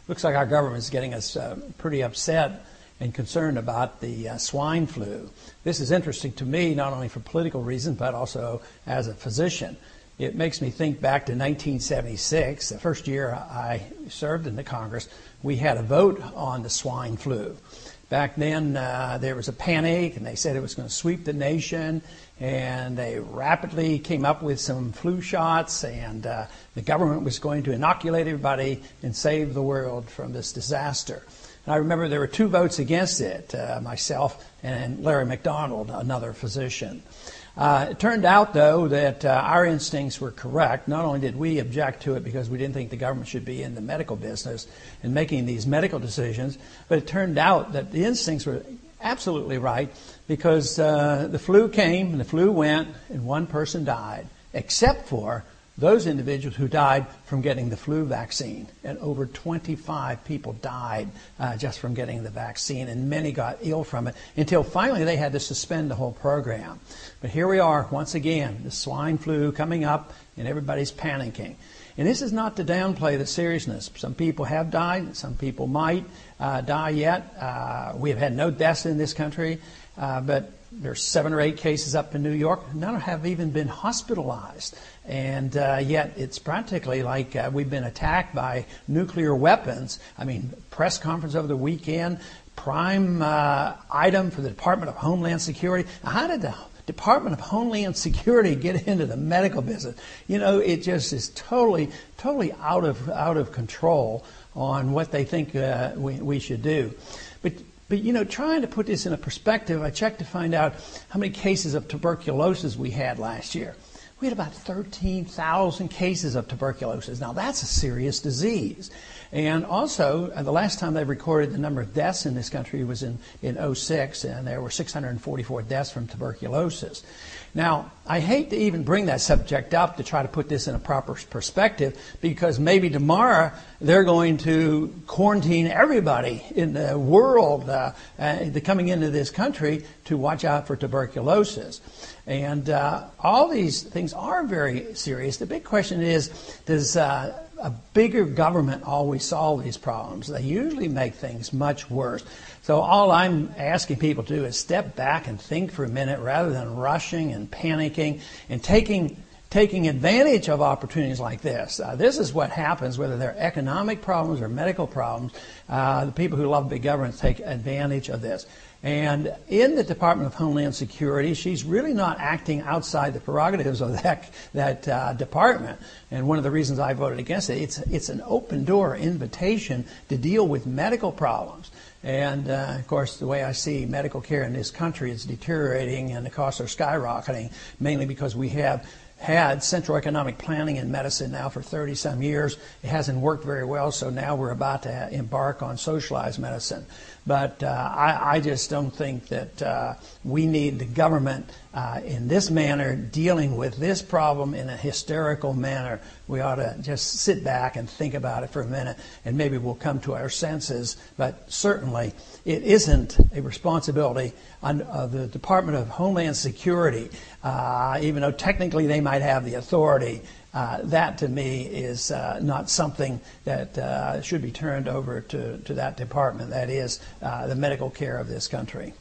Looks like our government is getting us pretty upset and concerned about the swine flu. This is interesting to me, not only for political reasons, but also as a physician. It makes me think back to 1976, the first year I served in the Congress. We had a vote on the swine flu. Back then, there was a panic, and they said it was going to sweep the nation, and they rapidly came up with some flu shots, and the government was going to inoculate everybody and save the world from this disaster. And I remember there were 2 votes against it, myself and Larry McDonald, another physician. It turned out, though, that our instincts were correct. Not only did we object to it because we didn't think the government should be in the medical business and making these medical decisions, but it turned out that the instincts were absolutely right because the flu came and the flu went and 1 person died, except for those individuals who died from getting the flu vaccine. And over 25 people died just from getting the vaccine, and many got ill from it until finally they had to suspend the whole program. But here we are once again, the swine flu coming up, and everybody's panicking. And this is not to downplay the seriousness. Some people have died, some people might die yet. We have had no deaths in this country, but there's 7 or 8 cases up in New York. None have even been hospitalized. And yet it's practically like we've been attacked by nuclear weapons. I mean, press conference over the weekend, prime item for the Department of Homeland Security. Now, how did the Department of Homeland Security get into the medical business? You know, it just is totally out of control on what they think we should do. But, you know, trying to put this in a perspective, I checked to find out how many cases of tuberculosis we had last year. We had about 13,000 cases of tuberculosis. Now, that's a serious disease. And also, the last time they recorded the number of deaths in this country was in 2006, and there were 644 deaths from tuberculosis. Now, I hate to even bring that subject up to try to put this in a proper perspective, because maybe tomorrow they're going to quarantine everybody in the world coming into this country to watch out for tuberculosis. And all these things are very serious. The big question is, does a bigger government always solve these problems? They usually make things much worse. So all I'm asking people to do is step back and think for a minute rather than rushing and panicking and taking advantage of opportunities like this. This is what happens, whether they're economic problems or medical problems. The people who love big government take advantage of this. And in the Department of Homeland Security, she's really not acting outside the prerogatives of that department. And one of the reasons I voted against it, it's an open door invitation to deal with medical problems. And, of course, the way I see medical care in this country is deteriorating and the costs are skyrocketing, mainly because we have had central economic planning in medicine now for 30-some years. It hasn't worked very well, so now we're about to embark on socialized medicine. But I just don't think that we need the government in this manner dealing with this problem in a hysterical manner. We ought to just sit back and think about it for a minute, and maybe we'll come to our senses. But certainly it isn't a responsibility of the Department of Homeland Security, even though technically they might have the authority. That, to me, is not something that should be turned over to that department. That is the medical care of this country.